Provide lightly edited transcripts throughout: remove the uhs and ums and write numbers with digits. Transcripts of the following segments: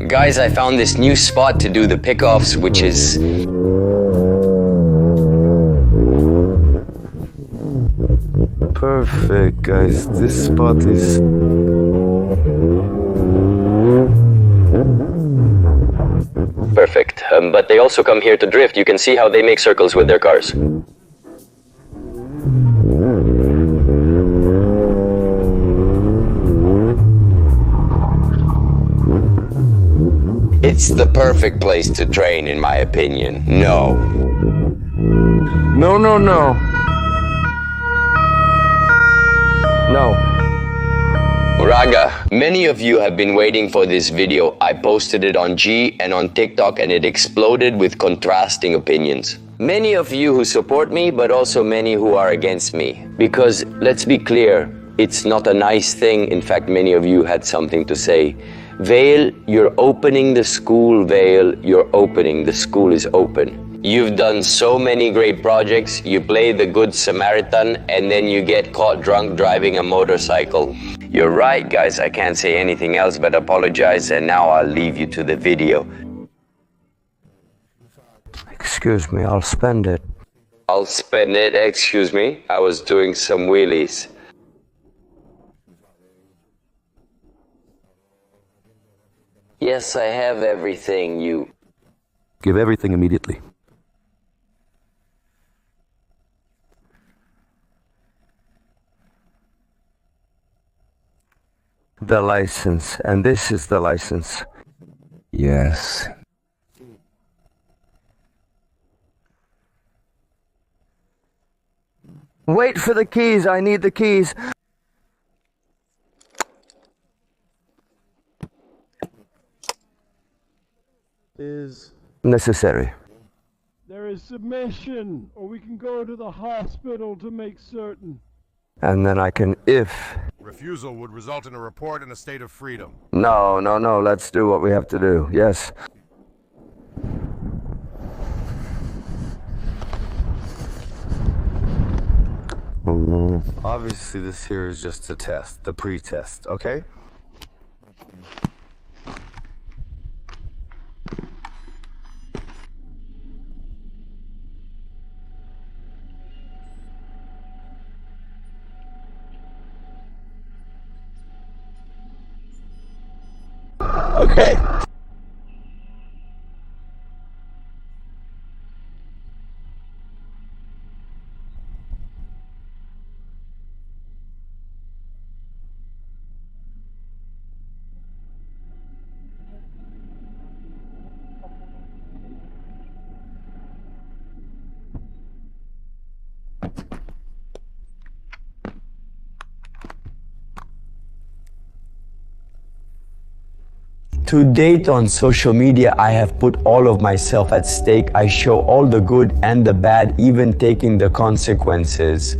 Guys, I found this new spot to do the pickoffs, which is... Perfect, guys. This spot is... perfect. But they also come here to drift. You can see how they make circles with their cars. It's the perfect place to train, in my opinion. No. No, no, no. No. Raga, many of you have been waiting for this video. I posted it on G and on TikTok and it exploded with contrasting opinions. Many of you who support me, but also many who are against me. Because, let's be clear, it's not a nice thing. In fact, many of you had something to say. Vale, you're opening the school, Vale, you're opening. The school is open. You've done so many great projects. You play the Good Samaritan and then you get caught drunk driving a motorcycle. You're right, guys. I can't say anything else but apologize, and now I'll leave you to the video. Excuse me, I'll spend it. I'll spend it, excuse me. I was doing some wheelies. Yes, I have everything, you... Give everything immediately. The license, and this is the license. Yes. Wait for the keys, I need the keys. Is necessary. there is submission, or we can go to the hospital to make certain. And then I can, if... Refusal would result in a report in a state of freedom. No, no, no, let's do what we have to do, yes. Obviously this here is just a test, the pre-test, okay? Okay. To date on social media, I have put all of myself at stake. I show all the good and the bad, even taking the consequences.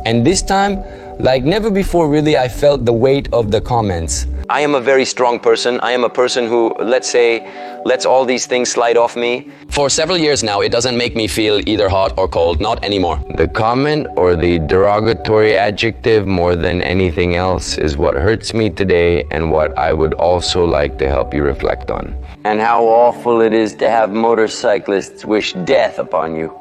And this time, like never before really, I felt the weight of the comments. I am a very strong person. I am a person who, let's say, lets all these things slide off me. For several years now, it doesn't make me feel either hot or cold, not anymore. The comment or the derogatory adjective more than anything else is what hurts me today and what I would also like to help you reflect on. And how awful it is to have motorcyclists wish death upon you.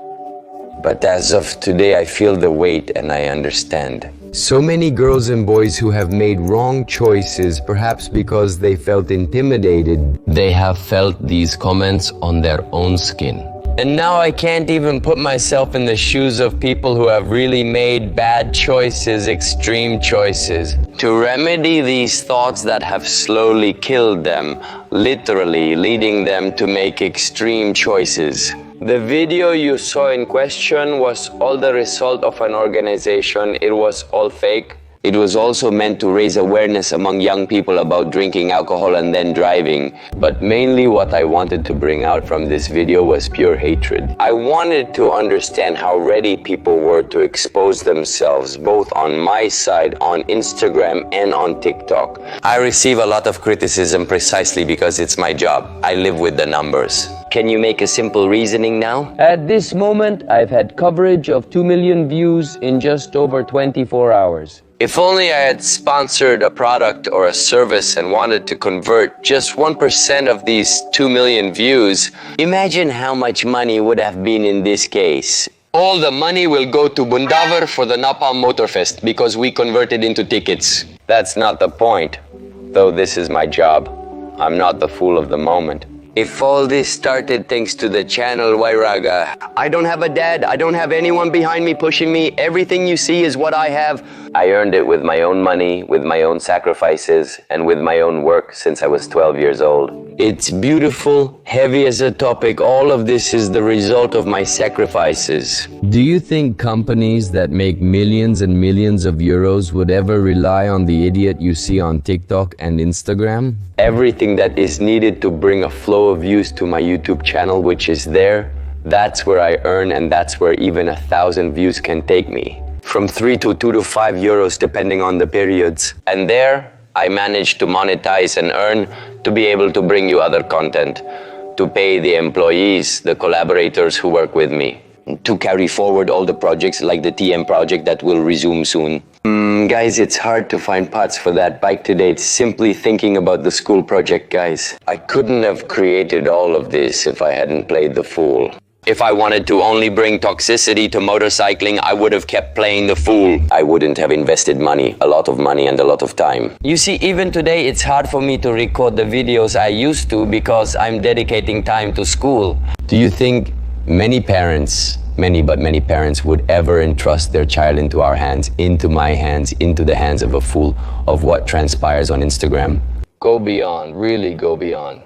But as of today, I feel the weight and I understand. So many girls and boys who have made wrong choices, perhaps because they felt intimidated, they have felt these comments on their own skin. And now I can't even put myself in the shoes of people who have really made bad choices, extreme choices. To remedy these thoughts that have slowly killed them, literally leading them to make extreme choices. The video you saw in question was all the result of an organization. It was all fake. It was also meant to raise awareness among young people about drinking alcohol and then driving. But mainly what I wanted to bring out from this video was pure hatred. I wanted to understand how ready people were to expose themselves, both on my side, on Instagram and on TikTok. I receive a lot of criticism precisely because it's my job. I live with the numbers. Can you make a simple reasoning now? At this moment, I've had coverage of 2 million views in just over 24 hours. If only I had sponsored a product or a service and wanted to convert just 1% of these 2 million views, imagine how much money would have been in this case. All the money will go to Bundavar for the Napalm Motorfest because we converted into tickets. That's not the point, though this is my job. I'm not the fool of the moment. If all this started thanks to the channel Wairaga, I don't have a dad, I don't have anyone behind me pushing me, everything you see is what I have. I earned it with my own money, with my own sacrifices, and with my own work since I was 12 years old. It's beautiful, heavy as a topic, all of this is the result of my sacrifices. Do you think companies that make millions and millions of euros would ever rely on the idiot you see on TikTok and Instagram? Everything that is needed to bring a flow of views to my YouTube channel, which is there, that's where I earn, and that's where even 1,000 views can take me. From 3 to 2 to 5 euros depending on the periods. And there, I managed to monetize and earn to be able to bring you other content, to pay the employees, the collaborators who work with me, to carry forward all the projects like the TM project that will resume soon. Guys, it's hard to find parts for that bike today. It's simply thinking about the school project, guys. I couldn't have created all of this if I hadn't played the fool. If I wanted to only bring toxicity to motorcycling, I would have kept playing the fool. I wouldn't have invested money, a lot of money and a lot of time. You see, even today, it's hard for me to record the videos I used to because I'm dedicating time to school. Do you think many parents would ever entrust their child into our hands, into my hands, into the hands of a fool of what transpires on Instagram? Go beyond, really go beyond.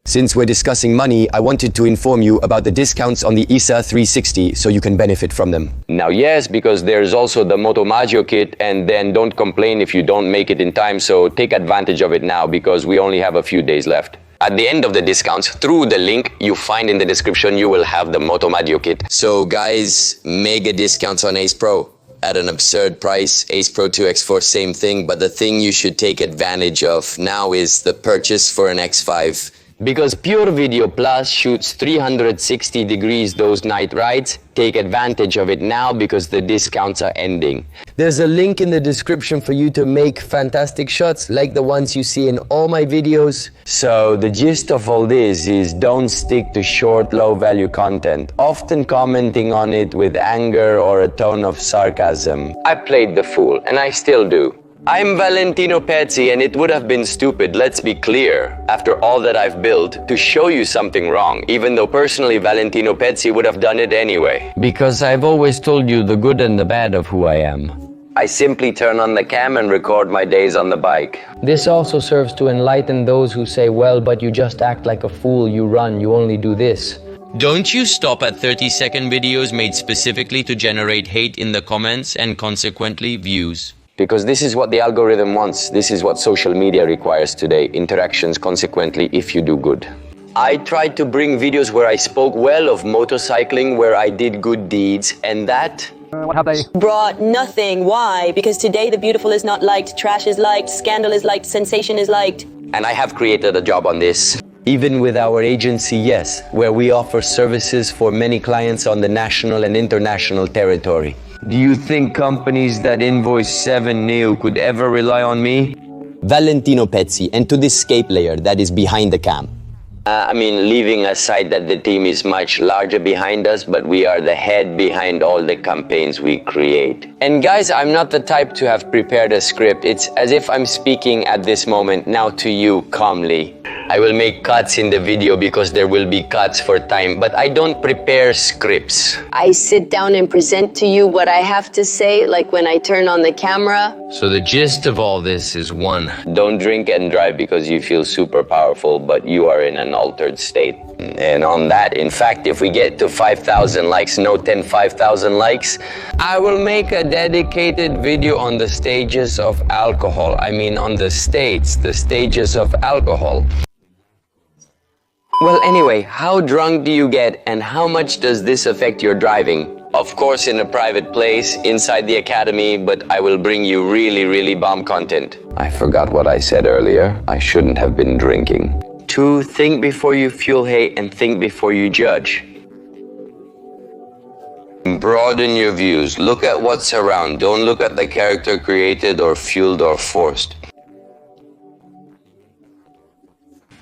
Since we're discussing money, I wanted to inform you about the discounts on the ISA 360 so you can benefit from them. Now yes, because there's also the Moto Maggio kit, and then don't complain if you don't make it in time, so take advantage of it now because we only have a few days left. At the end of the discounts, through the link you find in the description, you will have the Moto Maggio kit. So guys, mega discounts on Ace Pro at an absurd price. Ace Pro 2X4, same thing, but the thing you should take advantage of now is the purchase for an X5. Because Pure Video Plus shoots 360 degrees those night rides, take advantage of it now because the discounts are ending. There's a link in the description for you to make fantastic shots like the ones you see in all my videos. So the gist of all this is don't stick to short, low value content, often commenting on it with anger or a tone of sarcasm. I played the fool, and I still do. I'm Valentino Pezzi, and it would have been stupid, let's be clear, after all that I've built, to show you something wrong, even though personally Valentino Pezzi would have done it anyway. Because I've always told you the good and the bad of who I am. I simply turn on the cam and record my days on the bike. This also serves to enlighten those who say, well, but you just act like a fool, you run, you only do this. Don't you stop at 30-second videos made specifically to generate hate in the comments and consequently views. Because this is what the algorithm wants. This is what social media requires today. Interactions, consequently, if you do good. I tried to bring videos where I spoke well of motorcycling, where I did good deeds, and that... What have they brought? Nothing. Why? Because today the beautiful is not liked, trash is liked, scandal is liked, sensation is liked. And I have created a job on this. Even with our agency, yes, where we offer services for many clients on the national and international territory. Do you think companies that invoice 7 nil could ever rely on me? Valentino Pezzi, and to this scape layer that is behind the cam. Leaving aside that the team is much larger behind us, but we are the head behind all the campaigns we create. And guys, I'm not the type to have prepared a script. It's as if I'm speaking at this moment now to you calmly. I will make cuts in the video because there will be cuts for time, but I don't prepare scripts. I sit down and present to you what I have to say, like when I turn on the camera. So the gist of all this is 1. Don't drink and drive because you feel super powerful, but you are in an altered state. And on that, in fact, if we get to 5,000 likes, no 5,000 likes, I will make a dedicated video on the stages of alcohol. On the stages of alcohol. Well, anyway, how drunk do you get and how much does this affect your driving? Of course, in a private place, inside the academy, but I will bring you really bomb content. I forgot what I said earlier. I shouldn't have been drinking. 2, think before you fuel hate and think before you judge. Broaden your views. Look at what's around. Don't look at the character created or fueled or forced.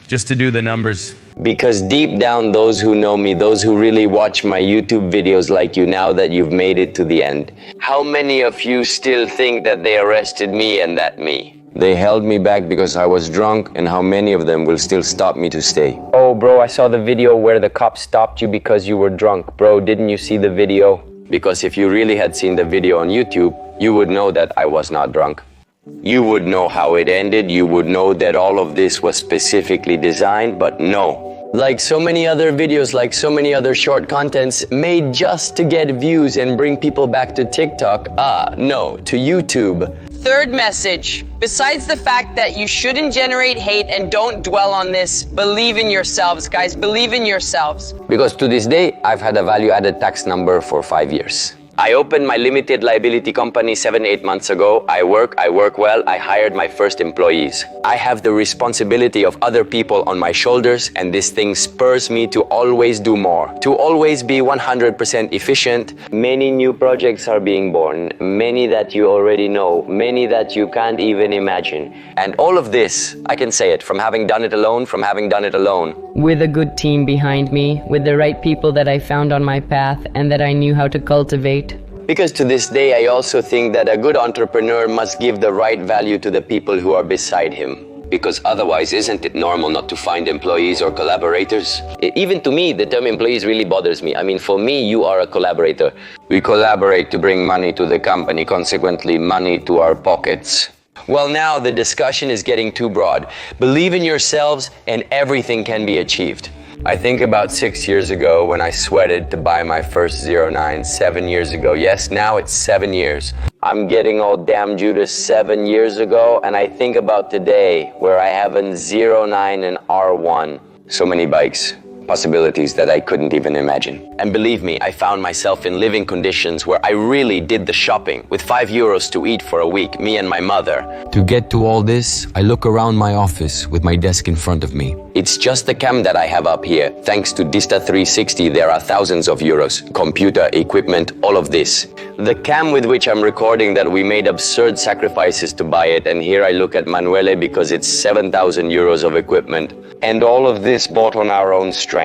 Just to do the numbers. Because deep down, those who know me, those who really watch my YouTube videos like you now that you've made it to the end, how many of you still think that they arrested me and that me? They held me back because I was drunk, and how many of them will still stop me to stay? Oh, bro, I saw the video where the cops stopped you because you were drunk. Bro, didn't you see the video? Because if you really had seen the video on YouTube, you would know that I was not drunk. You would know how it ended. You would know that all of this was specifically designed, but no. Like so many other videos, like so many other short contents made just to get views and bring people back to TikTok, no, to YouTube. Third message, besides the fact that you shouldn't generate hate and don't dwell on this, believe in yourselves, guys, believe in yourselves. Because to this day, I've had a value-added tax number for 5 years. I opened my limited liability company 7-8 months ago. I work well, I hired my first employees. I have the responsibility of other people on my shoulders, and this thing spurs me to always do more, to always be 100% efficient. Many new projects are being born, many that you already know, many that you can't even imagine. And all of this, I can say it, from having done it alone. With a good team behind me, with the right people that I found on my path and that I knew how to cultivate. Because to this day, I also think that a good entrepreneur must give the right value to the people who are beside him. Because otherwise, isn't it normal not to find employees or collaborators? Even to me, the term employees really bothers me. I mean, for me, you are a collaborator. We collaborate to bring money to the company, consequently money to our pockets. Well, now the discussion is getting too broad. Believe in yourselves and everything can be achieved. I think about 6 years ago when I sweated to buy my first 09, 7 years ago. Yes, now it's 7 years. I'm getting all damn Judas 7 years ago, and I think about today where I have an 09 and R1. So many bikes. Possibilities that I couldn't even imagine. And believe me, I found myself in living conditions where I really did the shopping with €5 to eat for a week, me and my mother. To get to all this, I look around my office with my desk in front of me. It's just the cam that I have up here. Thanks to Dista 360, there are thousands of euros. Computer, equipment, all of this. The cam with which I'm recording that we made absurd sacrifices to buy it, and here I look at Manuele because it's 7,000 euros of equipment. And all of this bought on our own strength.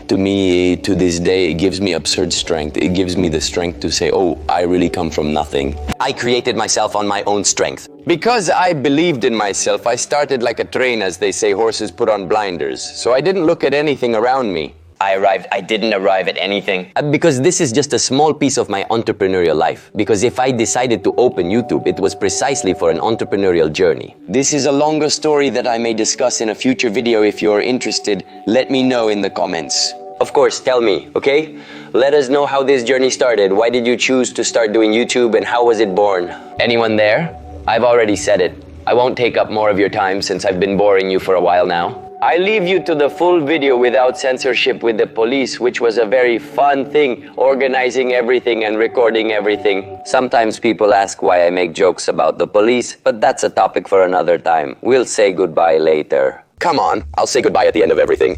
To me, to this day, it gives me absurd strength. It gives me the strength to say, oh, I really come from nothing. I created myself on my own strength. Because I believed in myself, I started like a train, as they say, horses put on blinders. So I didn't look at anything around me. I didn't arrive at anything. Because this is just a small piece of my entrepreneurial life. Because if I decided to open YouTube, it was precisely for an entrepreneurial journey. This is a longer story that I may discuss in a future video. If you're interested, let me know in the comments. Of course, tell me, okay? Let us know how this journey started. Why did you choose to start doing YouTube and how was it born? Anyone there? I've already said it. I won't take up more of your time since I've been boring you for a while now. I leave you to the full video without censorship with the police, which was a very fun thing, organizing everything and recording everything. Sometimes people ask why I make jokes about the police, but that's a topic for another time. We'll say goodbye later. Come on, I'll say goodbye at the end of everything.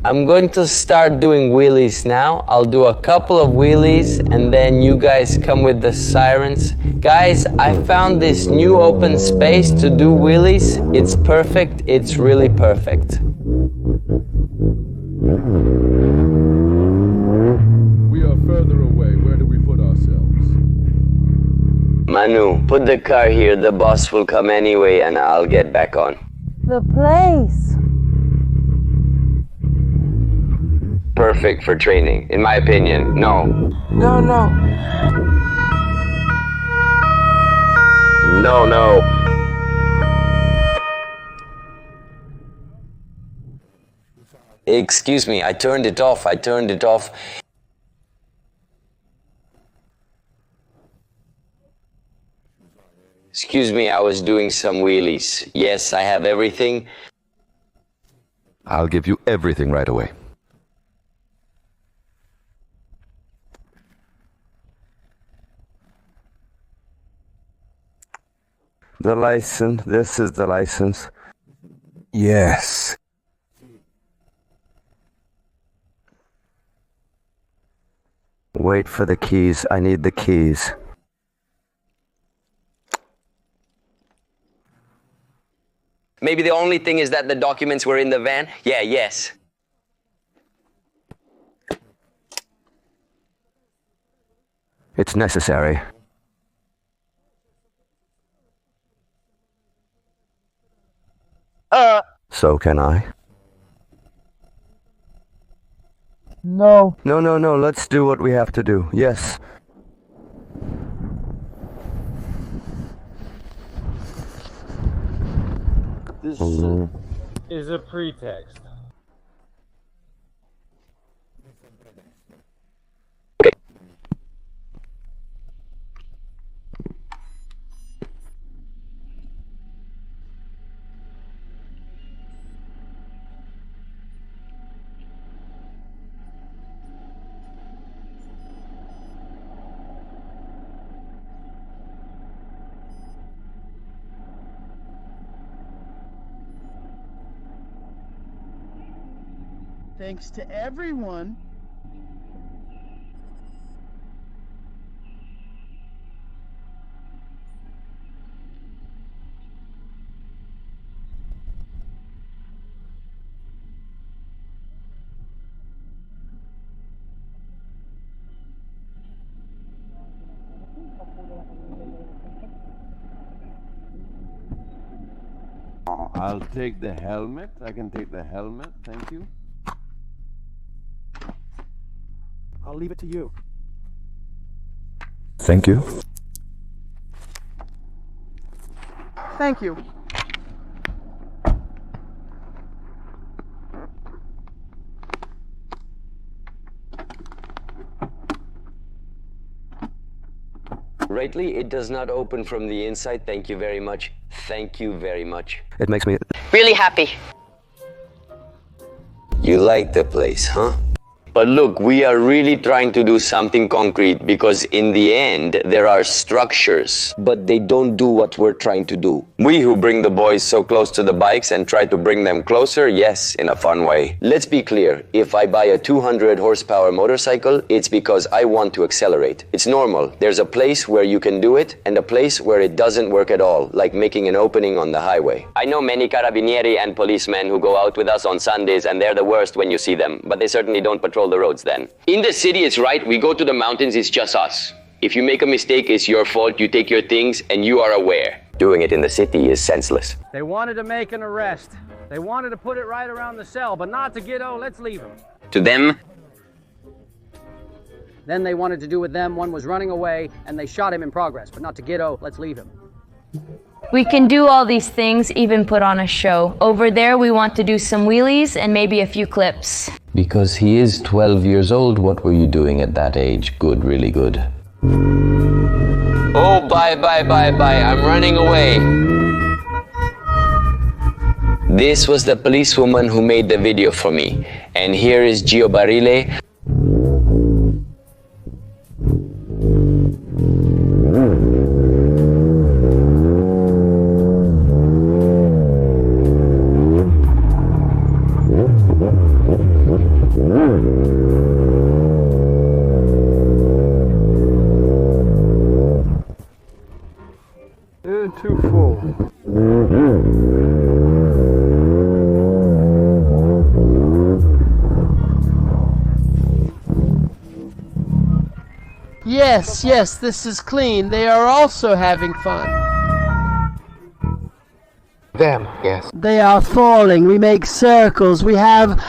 I'm going to start doing wheelies now. I'll do a couple of wheelies and then you guys come with the sirens. Guys, I found this new open space to do wheelies. It's perfect. It's really perfect. We are further away. Where do we put ourselves? Manu, put the car here. The boss will come anyway and I'll get back on. The place. Perfect for training, in my opinion. No. No. No. Excuse me, I turned it off. Excuse me, I was doing some wheelies. Yes, I have everything. I'll give you everything right away. The license, this is the license. Yes. Wait for the keys. I need the keys. Maybe the only thing is that the documents were in the van? Yeah, yes. It's necessary. So can I? No. No. Let's do what we have to do. Yes. This is a pretext. Thanks to everyone. I'll take the helmet. I can take the helmet. Thank you. I'll leave it to you. Thank you. Thank you. Rightly, it does not open from the inside. Thank you very much. Thank you very much. It makes me... Really happy. You like the place, huh? But look, we are really trying to do something concrete because in the end, there are structures, but they don't do what we're trying to do. We who bring the boys so close to the bikes and try to bring them closer, yes, in a fun way. Let's be clear, if I buy a 200 horsepower motorcycle, it's because I want to accelerate. It's normal. There's a place where you can do it and a place where it doesn't work at all, like making an opening on the highway. I know many carabinieri and policemen who go out with us on Sundays and they're the worst when you see them, but they certainly don't patrol the roads then. In the city, it's right. We go to the mountains, it's just us. If you make a mistake, it's your fault. You take your things and you are aware. Doing it in the city is senseless. They wanted to make an arrest. They wanted to put it right around the cell, but not to get, oh, let's leave him. To them, Then they wanted to do with them. One was running away, and they shot him in progress, but not to get, oh, let's leave him. We can do all these things, even put on a show. Over there, we want to do some wheelies and maybe a few clips. Because he is 12 years old, what were you doing at that age? Good, really good. oh, bye, I'm running away. This was the policewoman who made the video for me. And here is Gio Barile. Too full. Yes, this is clean. They are also having fun. Them, yes. They are falling. We make circles. We have...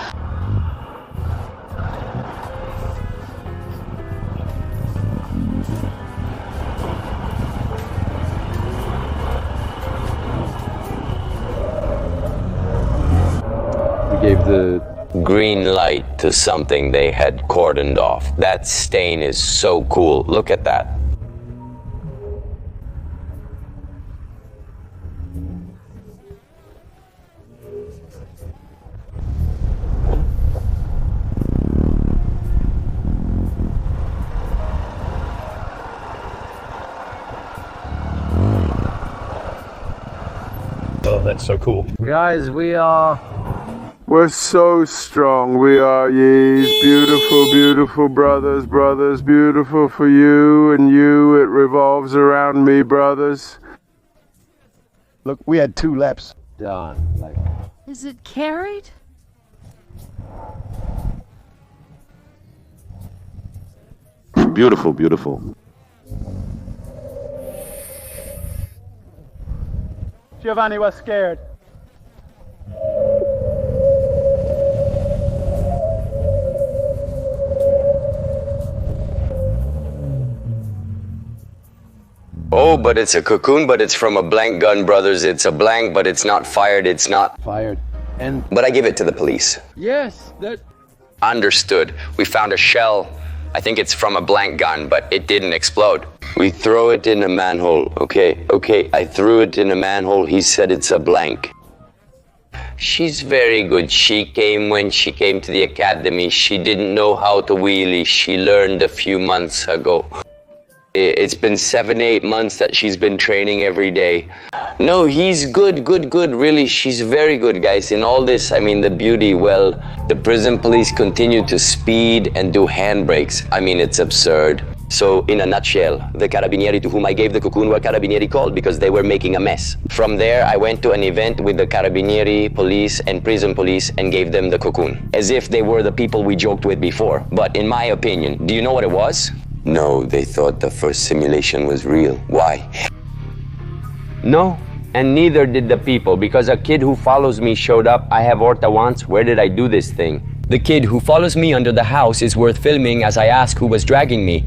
Gave the green light to something they had cordoned off. That stain is so cool. Look at that. Oh, that's so cool. Guys, we are We're so strong, we are ye's beautiful, beautiful brothers, brothers, beautiful for you and you, it revolves around me, brothers. Look, we had 2 laps. Done. Like. Is it carried? Beautiful, beautiful. Giovanni was scared. Oh, but it's a cocoon, but it's from a blank gun, brothers. It's a blank, but it's not fired. It's not fired. But I give it to the police. Yes, that... Understood. We found a shell. I think it's from a blank gun, but it didn't explode. We throw it in a manhole. Okay, I threw it in a manhole. He said it's a blank. She's very good. She came when she came to the academy. She didn't know how to wheelie. She learned a few months ago. It's been 7-8 months that she's been training every day. No, he's good, really. She's very good, guys. In all this, I mean, the beauty, well, the prison police continue to speed and do handbrakes. I mean, it's absurd. So, in a nutshell, the carabinieri to whom I gave the cocoon were carabinieri called because they were making a mess. From there, I went to an event with the carabinieri, police, and prison police and gave them the cocoon. As if they were the people we joked with before. But in my opinion, do you know what it was? No, they thought the first simulation was real. Why? No, and neither did the people, because a kid who follows me showed up. I have Horta once. Where did I do this thing? The kid who follows me under the house is worth filming as I ask who was dragging me.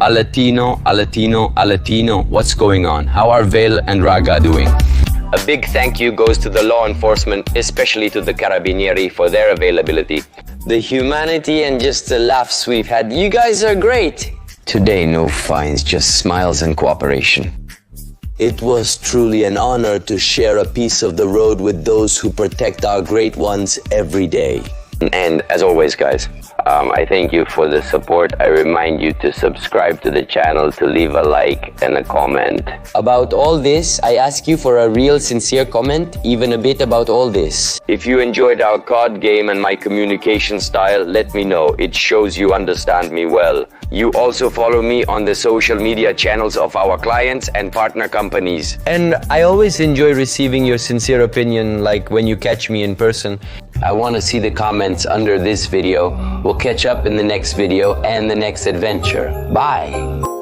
A Latino, what's going on? How are Vale and Raga doing? A big thank you goes to the law enforcement, especially to the carabinieri for their availability. The humanity and just the laughs we've had. You guys are great. Today, no fines, just smiles and cooperation. It was truly an honor to share a piece of the road with those who protect our great ones every day. And as always, guys, I thank you for the support. I remind you to subscribe to the channel, to leave a like and a comment. About all this, I ask you for a real sincere comment, even a bit about all this. If you enjoyed our card game and my communication style, let me know. It shows you understand me well. You also follow me on the social media channels of our clients and partner companies. And I always enjoy receiving your sincere opinion, like when you catch me in person. I want to see the comments under this video. We'll catch up in the next video and the next adventure. Bye!